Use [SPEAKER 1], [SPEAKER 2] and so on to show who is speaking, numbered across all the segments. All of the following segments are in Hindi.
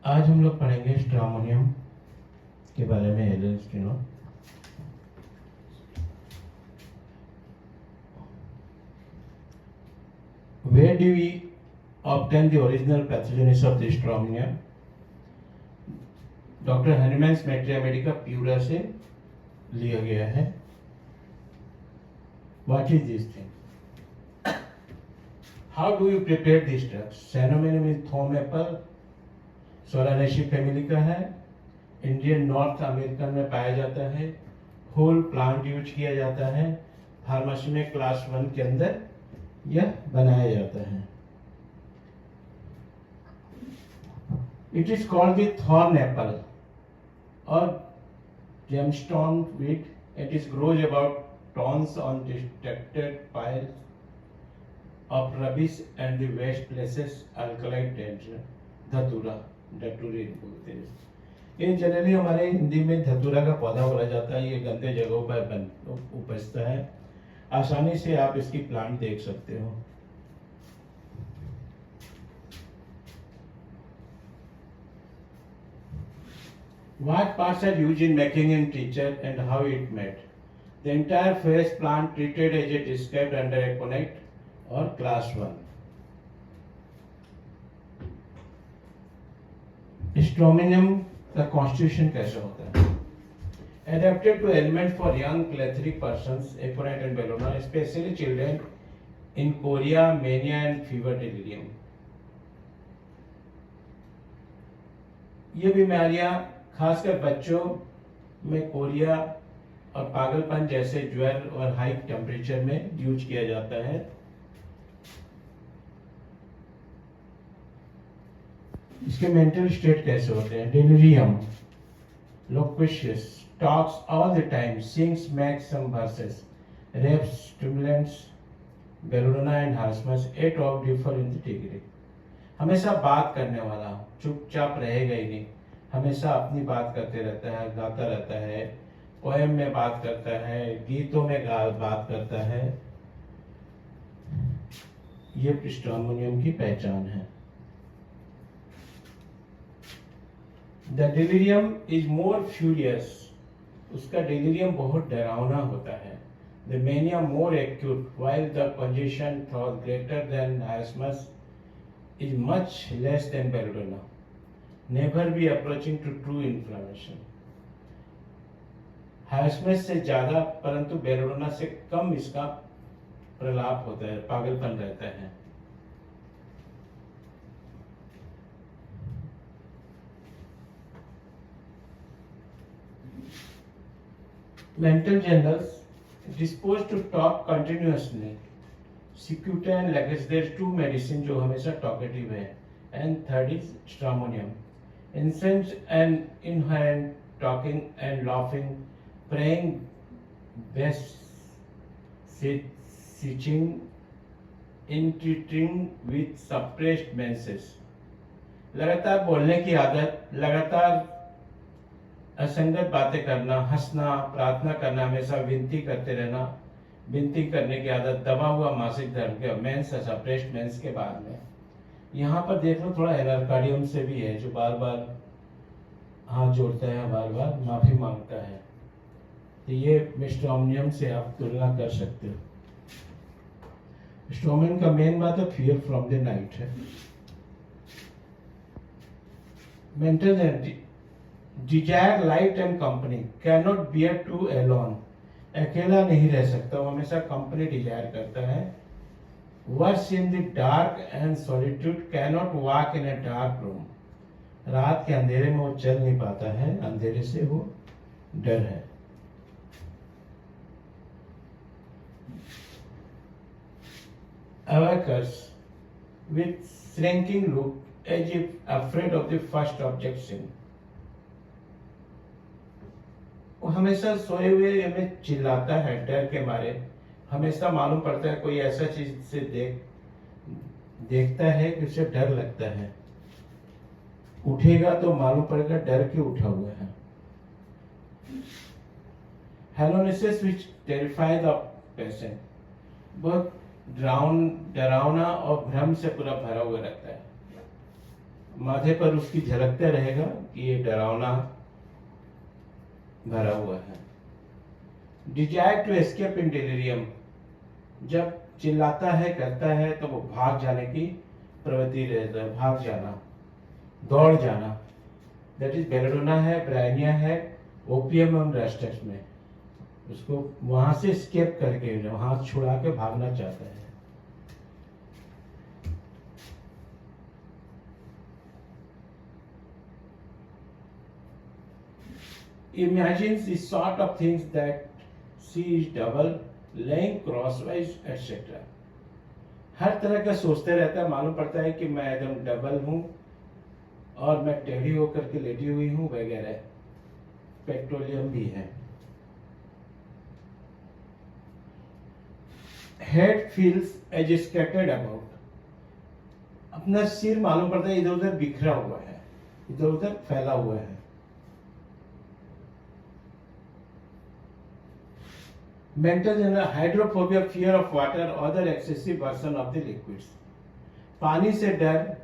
[SPEAKER 1] आज हम लोग पढ़ेंगे स्ट्रामोनियम के बारे में। एल्स्टिनो Where do we obtain the original pathogenesis of the stramonium? Doctor Hahnemann's materia pura से लिया गया है। What is this thing? How do you prepare these drugs? Stramonium is thorn apple, Solanaceae family का है। इंडियन नॉर्थ अमेरिकन में पाया जाता है। होल प्लांट यूज किया जाता है। फार्मेसी में क्लास 1 के अंदर यह बनाया जाता है। It is called the thorn apple और Jamestown weed. It is grows about towns on destructed piles of rubbish and the waste places alkalite danger. धतूरा धतूरे बोलते हैं। ये जनरली हमारे हिंदी में धतूरा का पौधा बोला जाता है। ये गंदे जगहों पर उपजता है। आसानी से आप इसकी प्लांट देख सकते हो। What parts are used in making in tincture and how it made? The entire fresh plant treated as it described under aconite or class 1. स्ट्रोमिनियम का कॉन्स्टिट्यूशन कैसे होता है? Adapted to ailment for young plethoric persons, aconite and belladonna, especially children in chorea, mania and fever delirium. ये बीमारियां खासकर बच्चों में कोरिया और पागलपन जैसे ज्वर और हाई टेम्परेचर में यूज किया जाता है। इसके मेंटल स्टेट कैसे होते हैं? Delirium, loquacious, talks all the time, sings, makes some verses, raps, stimulants, belladonna and Erasmus, 8 of differ in the degree. हमेशा बात करने वाला, चुपचाप रहेगा ही नहीं, हमेशा अपनी बात करते रहता है, गाता रहता है, पोएम में बात करता है, गीतों में बात करता है। ये स्ट्रामोनियम की पहचान है। The delirium is more furious. उसका delirium बहुत डरावना होता है। The mania more acute, while the congestion thought greater than asthma is much less than belladonna. Never be approaching to true inflammation. हाइस्मस से ज्यादा परंतु बेलोडोना से कम इसका प्रलाप होता है, पागलपन रहता है। Mental generals disposed to talk continuously. Cicuta and Lagos, there's 2 medicine जो हमेशा talkative है. And third is stramonium. Incense and inherent talking and laughing, praying, best sitting, entreating with suppressed menses. लगातार बोलने की आदत, लगातार असंगत बातें करना, हंसना, प्रार्थना करना, हमेशा विनती करते रहना, विनती करने की आदत, दबा हुआ मासिक धर्म के मेंस, सप्रेस्ड मेंस के बाद में। यहाँ पर देख लो थोड़ा एनार्कार्डियम से भी है जो बार बार हाथ जोड़ता है, बार बार माफी मांगता है। तो ये स्ट्रोमोनियम से आप तुलना कर सकते हो। स्ट्रोमोनियम का मेन बात है फियर फ्रॉम द नाइट है। Mental energy, desire light and company, can not bear to alone, अकेला नहीं रह सकता, वो हमेशा कंपनी डिजायर करता है। Worse in the dark and solitude, can not walk in a dark room, रात के अंधेरे में वो चल नहीं पाता है, अंधेरे से वो डर है। Awakers with shrinking look as if afraid of the first object seen, वो हमेशा सोए हुए हमें चिल्लाता है डर के मारे। हमेशा मालूम पड़ता है कोई ऐसा चीज से देखता है कि उसे डर लगता है। उठेगा तो मालूम पड़ेगा डर के उठा हुआ है। हेलोनेसिस व्हिच टेरिफाई द पेशेंट, बहुत डरावना और भ्रम से पूरा भरा हुआ रहता है। माथे पर उसकी झलकते रहेगा कि ये डरावना भरा हुआ है। Desire to escape in delirium, जब चिल्लाता है करता है तो वो भाग जाने की प्रवृत्ति रहता है, भाग जाना, दौड़ जाना। दैट इज बेलेडोना है, ब्रायनिया है, ओपियम एवं रेस्टेक्स में उसको वहां से स्केप करके हाथ छुड़ा के भागना चाहता है। Imagines the sort of things that she is double, laying crosswise, etc. हर तरह का सोचते रहता है, मालूम पड़ता है कि मैं एकदम डबल हूं और मैं टेढ़ी होकर के लेटी हुई हूं वगैरह। पेट्रोलियम भी है। Head feels as scattered about, अपना सिर मालूम पड़ता है इधर उधर बिखरा हुआ है, इधर उधर फैला हुआ है। Mental general hydrophobia, fear of water, other excessive aversion of the liquids, पानी से डर,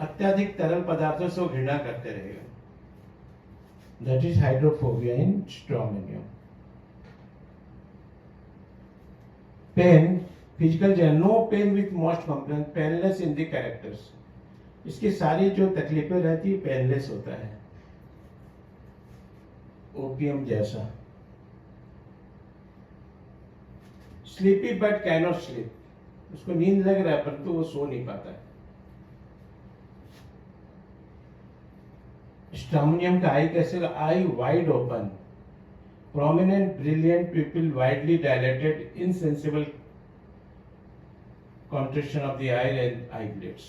[SPEAKER 1] अत्यधिक तरल पदार्थों से घृणा करते रहेगा। That is hydrophobia in stramonium. Pain, physical general, no pain with most complain, painless in the characters, इसकी सारी जो तकलीफें रहती है पेनलेस होता है, ओपियम जैसा। स्लीपी बट कैनॉट स्लीप, उसको नींद लग रहा है परंतु वो सो नहीं पाता है। स्ट्रॉमनियम का आई कैसे, eye wide open, prominent brilliant pupil widely dilated, insensible contraction of the eye and eyelids.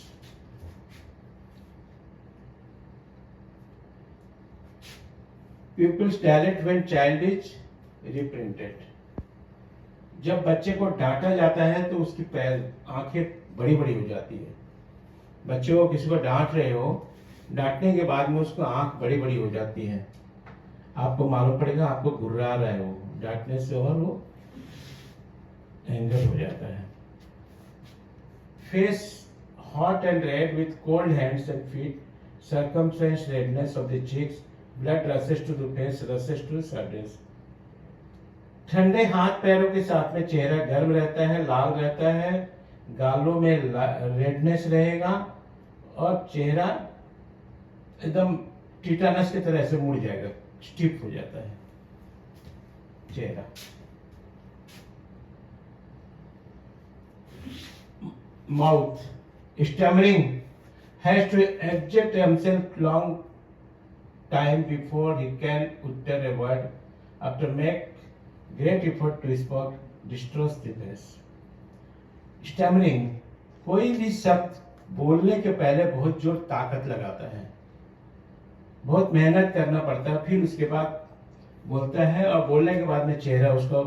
[SPEAKER 1] Pupils dilate when child is reprinted. जब बच्चे को डांटा जाता है तो उसकी आंखें बड़ी बड़ी हो जाती है। बच्चे को किसी को डांट रहे हो, डांटने के बाद में उसको आंख बड़ी बड़ी हो जाती है, आपको मालूम पड़ेगा आपको गुर्रा रहा है वो डांटने से, और वो एंगर हो जाता है। Face hot and red with cold hands and feet, circumstance redness of the cheeks, blood rushes to the face, rushes to सर्डेस, ठंडे हाथ पैरों के साथ में चेहरा गर्म रहता है, लाल रहता है, गालों में रेडनेस रहेगा और चेहरा एकदम टिटानस की तरह से मुड़ जाएगा, स्टिफ हो जाता है चेहरा। Mouth, stammering, has to abject himself long time before he can utter a word, after make great effort to speak, distress the face. Stammering, कोई भी शब्द बोलने के पहले बहुत जोर ताकत लगाता है, बहुत मेहनत करना पड़ता है, फिर उसके बाद बोलता है और बोलने के बाद में चेहरा उसका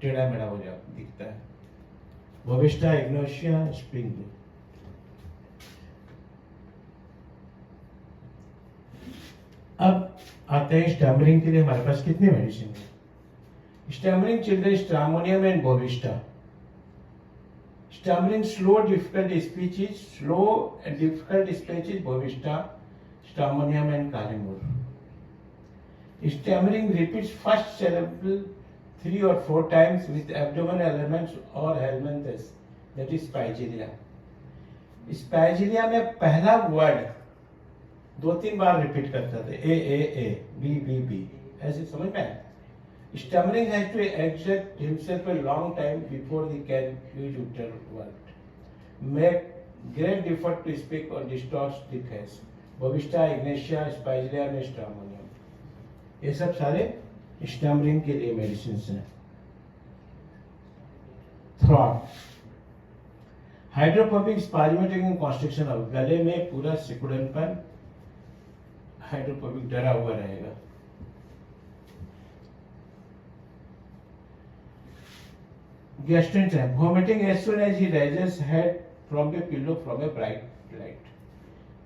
[SPEAKER 1] टेढ़ा मेढ़ा हो जाता दिखता है। Bovista ignatia spring. अब आते हैं स्टमरिंग के लिए हमारे पास कितने मेडिसिन है। Stammering children, stramonium and bovista. Stammering slow difficult speech is, slow and difficult speech is bovista, stramonium and kali mur. Stammering repeats first syllable 3 or 4 times with abdominal elements or helminthes, that is Spigilla. Spigilla में पहला वर्ड 2-3 बार रिपीट करता था, ए, बी, ऐसे समझ में आया। Stammering has to exert himself a long time before he can use utter word. Make great effort to speak or distort the face. Bovista, Ignatia, Spigilla and Stramonium. ये सब सारे स्टमरिंग के लिए मेडिसिन हैं। Throat, hydrophobic spasmatic constriction of, गले में पूरा सिकुड़नपन, हाइड्रोफोबिक डरा हुआ रहेगा। Gastric, vomiting as soon as he rises head from a pillow from a bright light,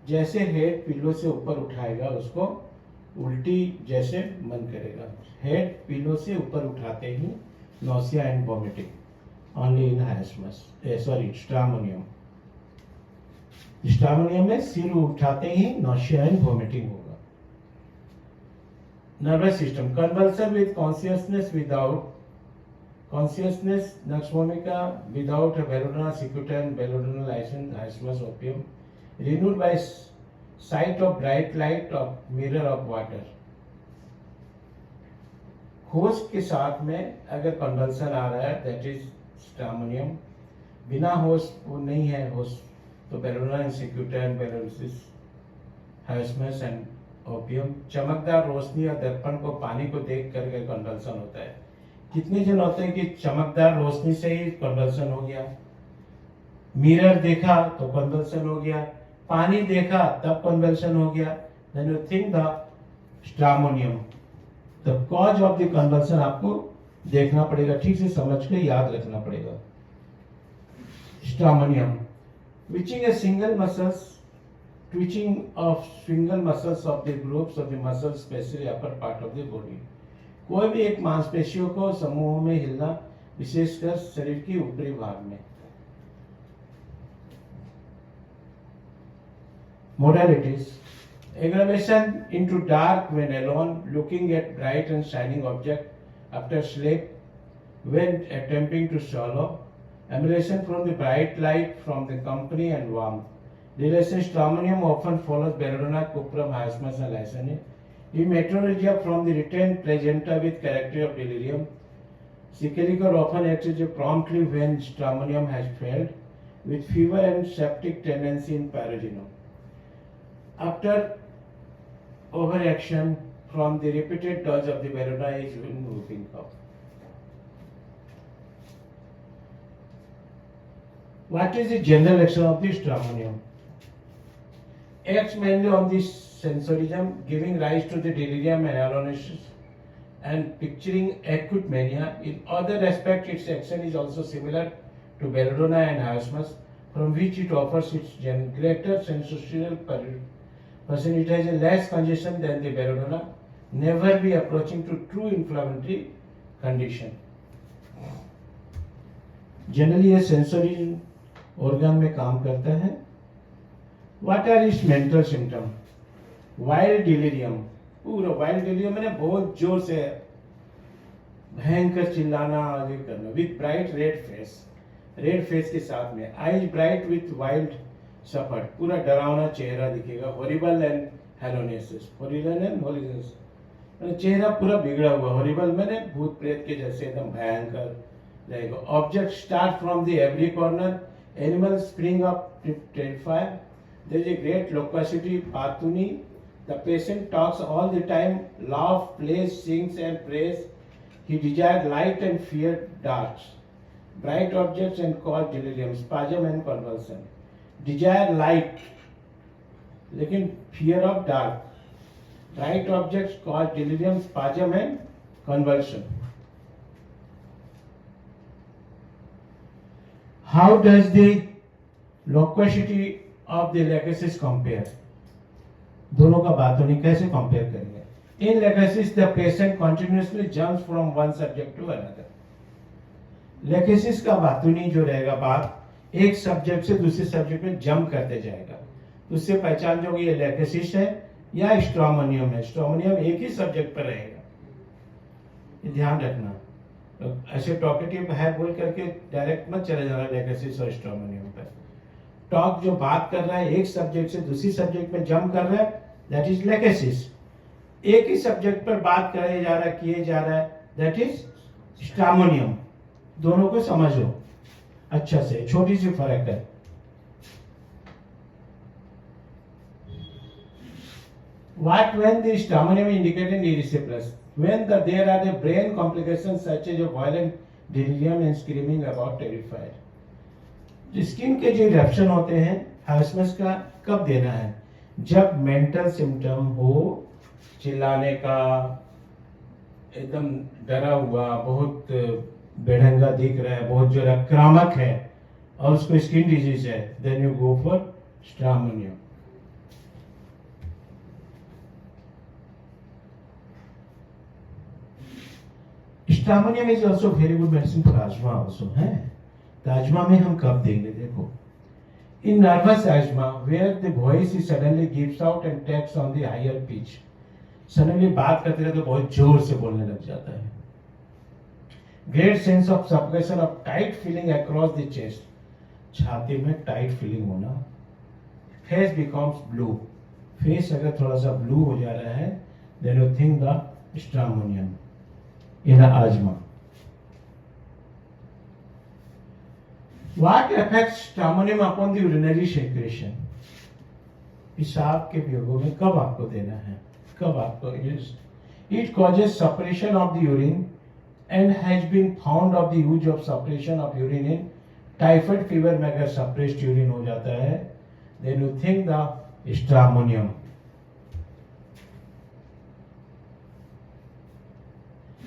[SPEAKER 1] जैसे हेड पिलो से ऊपर उठाएगा उसको उल्टी जैसे मन करेगा। हेड पिलो से ऊपर उठाते ही nausea and vomiting, only in hyoscyamus, sorry stramonium. Stramonium में सिर उठाते ही नॉशिया एंड वोमिटिंग होगा। Nervous system, convulsion with consciousness nux vomica without a belladonna, Secutane, belladonna license, isthmus, opium, renewed by sight of bright light of mirror of water। होश के साथ में अगर कन्वल्सन आ रहा है दैट इज स्ट्रामोनियम, बिना होश वो नहीं है होश तो बेलोडोना, सिक्यूटैन, बेलोसिस, हाइस्मस एंड ओपियम। चमकदार रोशनी और दर्पण को पानी को देख करके कन्वल्सन होता है। कितने जन होते हैं कि चमकदार रोशनी से ही कन्वल्सन हो गया, मिरर देखा तो कन्वल्सन हो गया, पानी देखा तब कन्वल्सन हो गया। Then you think the stramonium, the cause of the convulsion आपको देखना पड़ेगा, ठीक से समझ के याद रखना पड़ेगा। Stramonium twitching of single muscles of the groups of the muscles, especially upper part of the body। कोई भी एक मांसपेशियों को समूह में हिलना, विशेषकर शरीर की ऊपरी भाग में। Modalities: aggravation into dark when alone, looking at bright and shining object after sleep, when attempting to swallow, emulation from the bright light from the company and warmth। Dilation: stramonium often follows belladonna, cuprum, hiosmus and lysine। Hematuria from the retained placenta with character of delirium। Secalicore often acts promptly when stramonium has failed, with fever and septic tendency in pyrogenum। After overaction from the repeated dose of the belladonna is in whooping cough। What is the general action of the stramonium? Acts mainly on the sensorism, giving rise to the delirium and hallucinations and picturing acute mania। In other respects, its action is also similar to belladonna and hiosmus, from which it offers its greater sensorial percentage and less congestion than the belladonna, never be approaching to true inflammatory condition। Generally ये सेंसरी ऑर्गन में काम करता है। What are its mental symptoms? Wild delirium, पूरा वाइल्ड डिलीरियम मैंने बहुत जोर से भयंकर चिल्लाना आगे करना, विथ ब्राइट रेड फेस के साथ में, eyes bright with wild suffer, पूरा डरावना चेहरा दिखेगा। Horrible and hallucinations, horrible and hallucinations, चेहरा पूरा बिगड़ा हुआ, हॉरिबल मैंने भूत प्रेत के जैसे एकदम भयंकर रहेगा। Object start from the every corner, animal spring up terrify, there is a great loquacity, पातुनी। The patient talks all the time, laughs, plays, sings and prays। He desired light and feared darks, bright objects and cause delirium, spasm and convulsion। Desire light, लेकिन fear of dark, bright objects cause delirium, spasm and convulsion। How does the loquacity of the legacies compare? दोनों का बातों कैसे कंपेयर करेंगे? In lachesis the patient continuously jumps from one subject to another. Lachesis का बातूनी जो रहेगा बात एक सब्जेक्ट से दूसरे सब्जेक्ट में जंप करते जाएगा, तो उससे पहचान जो ये लेकेसिस है या स्ट्रामोनियम है। स्ट्रामोनियम एक ही सब्जेक्ट पर रहेगा, ये ध्यान रखना। तो ऐसे टॉकेटिव है बोल करके डायरेक्ट मत चले जाना लेकेसिस और स्ट्रामोनियम पर। टॉक जो बात कर रहा है एक सब्जेक्ट से दूसरी सब्जेक्ट में जंप कर रहा है, दैट इज लेकेसिस। एक ही सब्जेक्ट पर बात करे जा रहा है, किए जा रहा है, दैट इज स्ट्रामोनियम। दोनों को समझो अच्छा से, छोटी सी फर्क है। What when the stramonium indicated erysipelas? When there are the brain complications such as a violent delirium and screaming about terrified। Skin के जो इरप्शन होते हैं हाइस्मस का कब देना है? जब मेंटल सिम्टम हो, चिल्लाने का, एकदम डरा हुआ, बहुत बेढंगा दिख रहा है, बहुत जो आक्रामक है और उसको स्किन डिजीज है, then you go for stramonium. Stramonium is also very good medicine for asthma also है। तो आजमा में हम कब देंगे? देखो In nervous asthma, where the voice is suddenly gives out and takes on the higher pitch, suddenly बात करते रहे तो बहुत जोर से बोलने लग जाता है. Great sense of suffocation of tight feeling across the chest, छाती में टाइट फीलिंग होना. Face becomes blue, फेस अगर थोड़ा सा ब्लू हो जा रहा है, then you think the stramonium in asthma. What affects stramonium upon the urinary secretion? पेशाब के वियोगों में कब आपको देना है, कब आपको it causes suppression of the urine and has been found of the use of suppression of urine in typhoid fever में अगर suppressed urine हो जाता है, then you think the stramonium.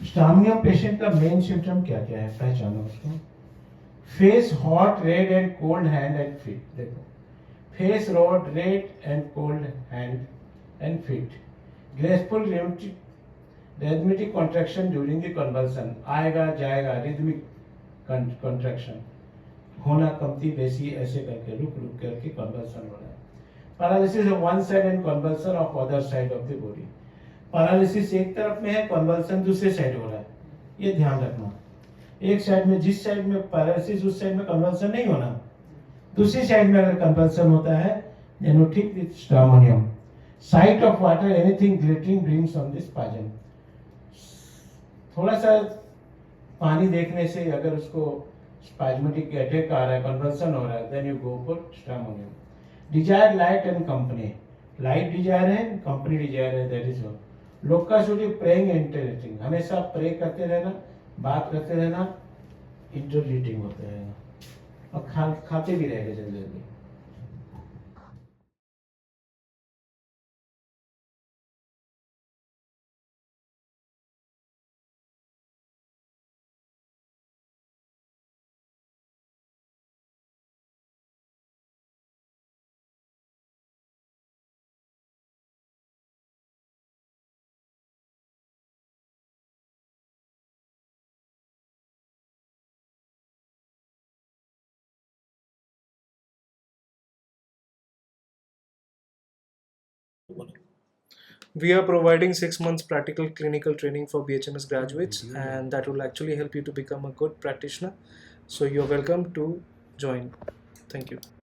[SPEAKER 1] Stramonium patient का मेन सिम्टम क्या क्या है, पहचानो उसको. Face hot red and cold hand and feet. देखो, face hot red and cold hand and feet. Graceful rhythmic contraction during the convulsion. आएगा जाएगा, रिदमिक कॉन्ट्रैक्शन होना, कमती बेसी ऐसे करके रुक रुक करके कन्वल्सन हो रहा है. Paralysis of one side and convulsion of other side of the body. Paralysis एक तरफ में है, कन्वल्सन दूसरे साइड हो रहा है, ये ध्यान रखना. एक साइड में, जिस साइड में पैरालिसिस उस साइड में कन्वल्सन नहीं होना, दूसरी साइड में अगर कन्वल्सन होता है, then you treat with stramonium. Sight of water, anything glittering brings on this spasm. थोड़ा सा पानी देखने से अगर उसको स्पाज्मेटिक अटैक आ रहा है, कन्वल्सन हो रहा है, then you go for stramonium. Desired light and company. Light desire है, कंपनी डिजायर है, दैट इज ऑल. लोकासुटी प्रेइंग इंटररेटिंग, हमेशा प्रे करते रहना, बात करते रहना, इंटररेटिंग होते रहना, और खाते भी रहेगा जल्दी जल्दी.
[SPEAKER 2] We are providing 6 months practical clinical training for BHMS graduates, and that will actually help you to become a good practitioner. So you're welcome to join. Thank you.